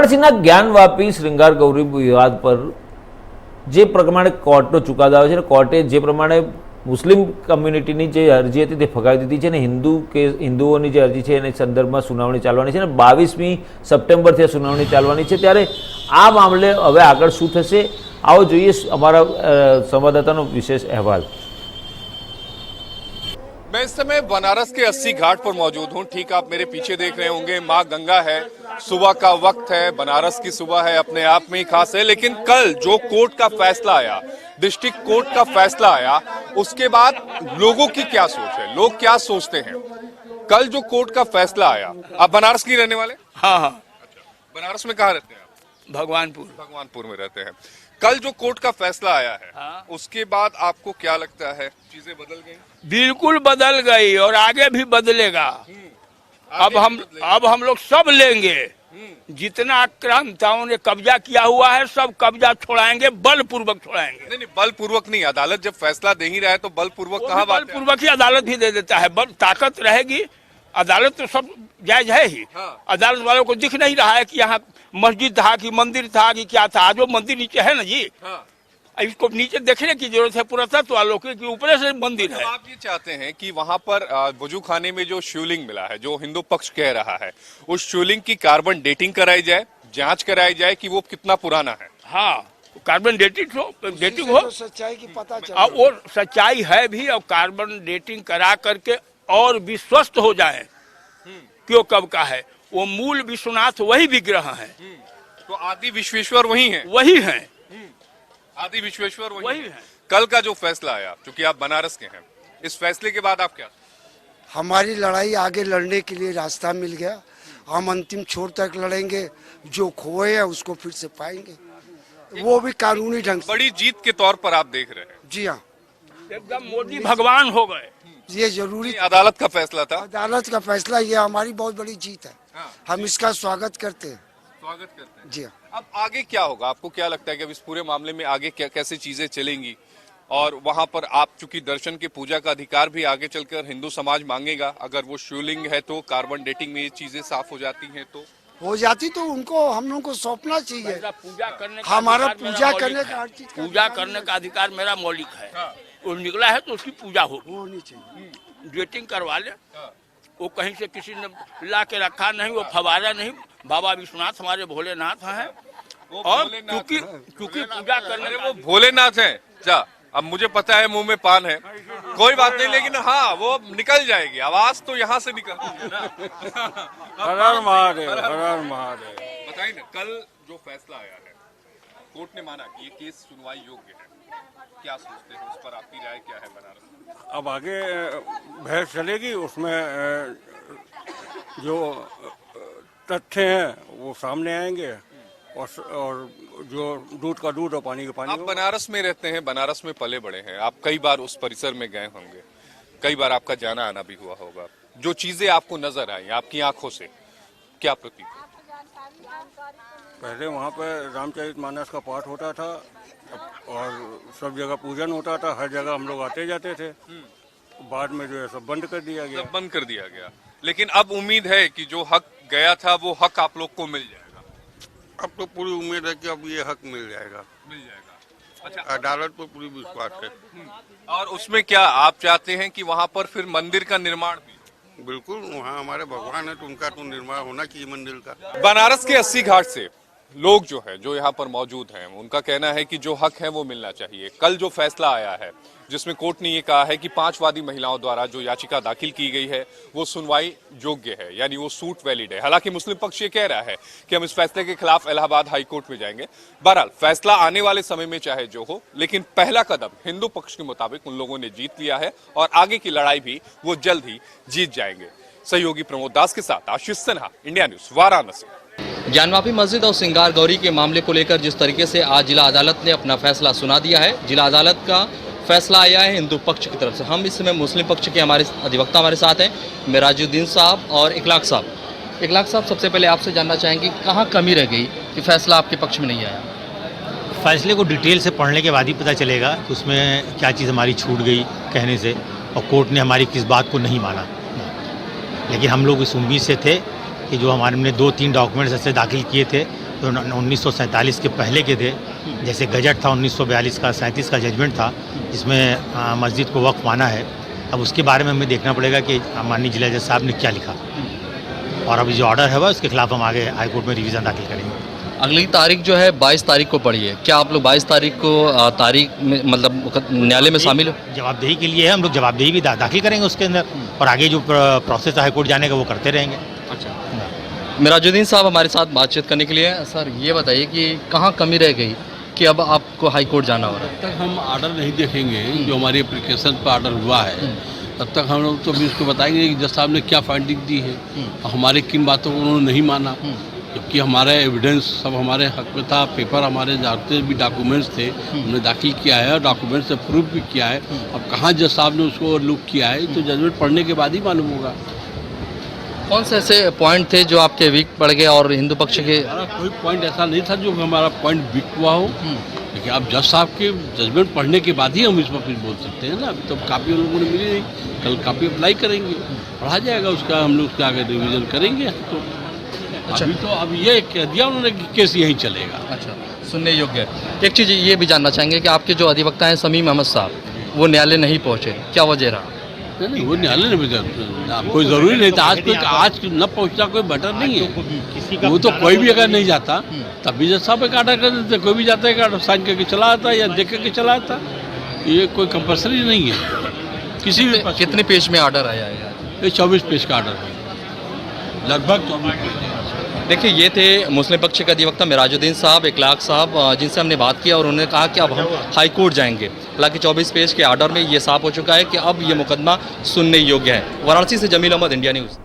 વારાણસીના જ્ઞાનવાપી શ્રૃંગાર ગૌરી વિવાદ પર જે પ્રમાણે કોર્ટનો ચુકાદો આવે છે, કોર્ટે જે પ્રમાણે મુસ્લિમ કમ્યુનિટીની જે અરજી હતી તે ફગાવી દીધી છે અને હિન્દુઓની જે અરજી છે એની સંદર્ભમાં સુનાવણી ચાલવાની છે અને 22મી સપ્ટેમ્બરથી આ સુનાવણી ચાલવાની છે। ત્યારે આ મામલે હવે આગળ શું થશે, आओ જોઈએ हमारा संवाददाता विशेष अहवाल। मैं इस समय बनारस के 80 घाट पर मौजूद हूँ। ठीक आप मेरे पीछे देख रहे होंगे, माँ गंगा है, सुबह का वक्त है, बनारस की सुबह है, अपने आप में ही खास है। लेकिन कल जो कोर्ट का फैसला आया, डिस्ट्रिक्ट कोर्ट का फैसला आया, उसके बाद लोगों की क्या सोच है, लोग क्या सोचते हैं। कल जो कोर्ट का फैसला आया, आप बनारस की रहने वाले? हाँ हाँ। बनारस में कहाँ रहते हैं आप? भगवानपुर में रहते हैं। कल जो कोर्ट का फैसला आया है, हाँ। उसके बाद आपको क्या लगता है, चीजें बदल गई? बिल्कुल बदल गई और आगे भी बदलेगा। अब हम लोग सब लेंगे। जितना आक्रांताओं ने कब्जा किया हुआ है सब कब्जा छोड़ाएंगे, बलपूर्वक छोड़ाएंगे। नहीं, बलपूर्वक नहीं, अदालत जब फैसला दे ही रहा है तो बलपूर्वक कहाँ बात है? बलपूर्वक ही अदालत भी दे देता है। बल ताकत रहेगी, अदालत तो सब जायज है ही। हाँ। अदालत वालों को दिख नहीं रहा है कि यहाँ मस्जिद था कि मंदिर था कि क्या था। जो मंदिर नीचे है ना जी, हाँ। इसको नीचे देखने की जरूरत है पुरातत्व वालों की, कि ऊपर से मंदिर है। आप ये चाहते हैं कि वहाँ पर वजू खाने में जो शिवलिंग मिला है, जो हिंदू पक्ष कह रहा है, उस शिवलिंग की कार्बन डेटिंग कराई जाए, जांच कराई जाए कि वो कितना पुराना है। हाँ, कार्बन डेटिंग हो तो सच्चाई की पता चले। और वो सच्चाई है भी, और कार्बन डेटिंग करा करके और विश्वस्त हो जाए क्यों कब का है। वो मूल विश्वनाथ वही विग्रह है, तो आदि विश्वेश्वर वही है, आदि विश्वेश्वर वही है। कल का जो फैसला आया, क्योंकि आप बनारस के हैं, इस फैसले के बाद आप क्या? हमारी लड़ाई आगे लड़ने के लिए रास्ता मिल गया। हम अंतिम छोर तक लड़ेंगे, जो खोए हैं उसको फिर से पाएंगे, वो भी कानूनी ढंग से। बड़ी जीत के तौर पर आप देख रहे हैं? जी हाँ, एकदम मोदी भगवान हो गए। ये जरूरी अदालत का फैसला था, अदालत का फैसला, ये हमारी बहुत बड़ी जीत है। हाँ। हम इसका स्वागत करते हैं। स्वागत करते हैं। जी हाँ। अब आगे क्या होगा, आपको क्या लगता है कि अब इस पूरे मामले में आगे क्या कैसे चीजें चलेंगी? और वहां पर आप चूंकि दर्शन के पूजा का अधिकार भी आगे चलकर हिंदू समाज मांगेगा, अगर वो शिवलिंग है तो कार्बन डेटिंग में ये चीजें साफ हो जाती हैं तो हो जाती तो उनको हम लोग को सौंपना चाहिए। पूजा करने का हमारा अधिकार पूजा मेरा करने मौलिक का है। हर चीज का पूजा अधिकार करने का अधिकार मेरा मौलिक है। हाँ। वो निकला है तो उसकी पूजा होगी। होनी चाहिए। डेटिंग करवा ले, वो कहीं से किसी ने ला के रखा नहीं, वो फवारा नहीं। बाबा विश्वनाथ हमारे भोलेनाथ हैं, और क्योंकि पूजा करने वो भोलेनाथ हैं। अच्छा, अब मुझे पता है मुंह में पान है, कोई बात नहीं, लेकिन हाँ वो निकल जाएगी, आवाज तो यहाँ से निकलती है ना। हर हर महादेव, हर हर महादेव। बताइए ना, कल जो फैसला आया है, कोर्ट ने माना कि ये केस सुनवाई योग्य है, क्या सोचते हैं, उस पर आपकी राय क्या है बनारस में? अब आगे बहस चलेगी, उसमें जो तथ्य हैं वो सामने आएंगे, और जो दूध का दूध और पानी का पानी। आप बनारस में रहते हैं, बनारस में पले बड़े हैं, आप कई बार उस परिसर में गए होंगे, कई बार आपका जाना आना भी हुआ होगा। जो चीजें आपको नजर आई आपकी आंखों से, क्या प्रतीक? पहले वहाँ पे रामचरितमानस का पाठ होता था और सब जगह पूजन होता था, हर जगह हम लोग आते जाते थे। बाद में जो है सब बंद कर दिया गया। सब बंद कर दिया गया, लेकिन अब उम्मीद है कि जो हक गया था वो हक आप लोग को मिल जाएगा। अब तो पूरी उम्मीद है कि अब ये हक मिल जाएगा। अच्छा, अदालत पर पूरी विश्वास है। और उसमें क्या आप चाहते हैं कि वहाँ पर फिर मंदिर का निर्माण भी? बिल्कुल, वहाँ हमारे भगवान है तो उनका तो निर्माण होना चाहिए मंदिर का। बनारस के 80 घाट से लोग जो है, जो यहाँ पर मौजूद हैं, उनका कहना है कि जो हक है वो मिलना चाहिए। कल जो फैसला आया है, जिसमें कोर्ट ने ये कहा है कि 5 वादी महिलाओं द्वारा जो याचिका दाखिल की गई है वो सुनवाई योग्य है, यानी वो सूट वैलिड है। हालांकि मुस्लिम पक्ष ये कह रहा है कि हम इस फैसले के खिलाफ इलाहाबाद हाई कोर्ट में जाएंगे। बहरहाल फैसला आने वाले समय में चाहे जो हो, लेकिन पहला कदम हिंदू पक्ष के मुताबिक उन लोगों ने जीत लिया है और आगे की लड़ाई भी वो जल्द ही जीत जाएंगे। सहयोगी प्रमोद दास के साथ आशीष सिन्हा, इंडिया न्यूज, वाराणसी। ज्ञानवापी मस्जिद और श्रृंगार गौरी के मामले को लेकर जिस तरीके से आज जिला अदालत ने अपना फैसला सुना दिया है, जिला अदालत का फैसला आया है हिंदू पक्ष की तरफ से। हम इस समय मुस्लिम पक्ष के हमारे अधिवक्ता हमारे साथ हैं, मेराजुद्दीन साहब और इखलाक साहब। इखलाक साहब, सबसे पहले आपसे जानना चाहेंगे कहाँ कमी रह गई कि फैसला आपके पक्ष में नहीं आया? फैसले को डिटेल से पढ़ने के बाद ही पता चलेगा कि उसमें क्या चीज़ हमारी छूट गई कहने से, और कोर्ट ने हमारी किस बात को नहीं माना। लेकिन हम लोग इस उम्मीद से थे कि जो हमने 2-3 डॉक्यूमेंट्स ऐसे दाखिल किए थे तो 1947 के पहले के थे। जैसे गजट था 1942 का, 37 का जजमेंट था जिसमें मस्जिद को वक्फ माना है। अब उसके बारे में हमें देखना पड़ेगा कि माननीय जिला जज साहब ने क्या लिखा, और अभी जो ऑर्डर है वह उसके खिलाफ हम आगे हाईकोर्ट में रिवीजन दाखिल करेंगे। अगली तारीख जो है 22 तारीख को पड़ी है, क्या आप लोग 22 तारीख को तारीख में मतलब न्यायालय में शामिल हो? जवाबदेही के लिए है, हम लोग जवाबदेही भी दाखिल करेंगे उसके अंदर, और आगे जो प्रोसेस है हाईकोर्ट जाने का वो करते रहेंगे। अच्छा, मिराजुद्दीन साहब हमारे साथ बातचीत करने के लिए। सर ये बताइए कि कहाँ कमी रह गई कि अब आपको हाई कोर्ट जाना हो रहा है? तब तक हम आर्डर नहीं देखेंगे जो हमारी एप्लीकेशन पर आर्डर हुआ है, तब तक हम लोग तो भी उसको बताएंगे कि जज साहब ने क्या फाइंडिंग दी है और हमारे किन बातों को उन्होंने नहीं माना, जबकि हमारा एविडेंस सब हमारे हक में था। पेपर हमारे जाते भी डॉक्यूमेंट्स थे, हमने दाखिल किया है और डॉक्यूमेंट से प्रूफ भी किया है। अब कहाँ जज साहब ने उसको लुक किया है तो जजमेंट पढ़ने के बाद ही मालूम होगा। कौन से ऐसे पॉइंट थे जो आपके वीक पड़ गए और हिंदू पक्ष के? हमारा कोई पॉइंट ऐसा नहीं था जो हमारा पॉइंट वीक हुआ हो, लेकिन अब जज साहब के जजमेंट पढ़ने के बाद ही हम इस पर कुछ बोल सकते हैं ना। अभी तो कापी उन लोगों ने मिली नहीं, कल कापी अप्लाई करेंगे, पढ़ा जाएगा उसका, हम लोग उसके आगे रिविजन करेंगे। तो अभी तो अब ये कह दिया उन्होंने कि केस यहीं चलेगा। अच्छा, सुनने योग्य है। एक चीज़ ये भी जानना चाहेंगे कि आपके जो अधिवक्ता हैं समीम अहमद साहब, वो न्यायालय नहीं पहुँचे, क्या वजह रहा? नहीं, वो न्यायालय ने कोई ज़रूरी नहीं था। आज न पहुँचना कोई मैटर नहीं है। वो तो कोई भी अगर नहीं जाता तब भी जज साहब एक आर्डर कर देते, कोई भी जाता है साइन करके चला आता या देख करके चला आता। ये कोई कंपल्सरी नहीं है किसी भी। कितने पेज में ऑर्डर आया है? ये 24 पेज का ऑर्डर है, लगभग 24 पेज है। देखिए, ये थे मुस्लिम पक्ष के अधिवक्ता मिराजुद्दीन साहब, इखलाक साहब, जिनसे हमने बात किया और उन्होंने कहा कि अब हम हाई कोर्ट जाएंगे। हालांकि 24 पेज के ऑर्डर में ये साफ हो चुका है कि अब ये मुकदमा सुनने योग्य है। वाराणसी से जमील अहमद, इंडिया न्यूज़।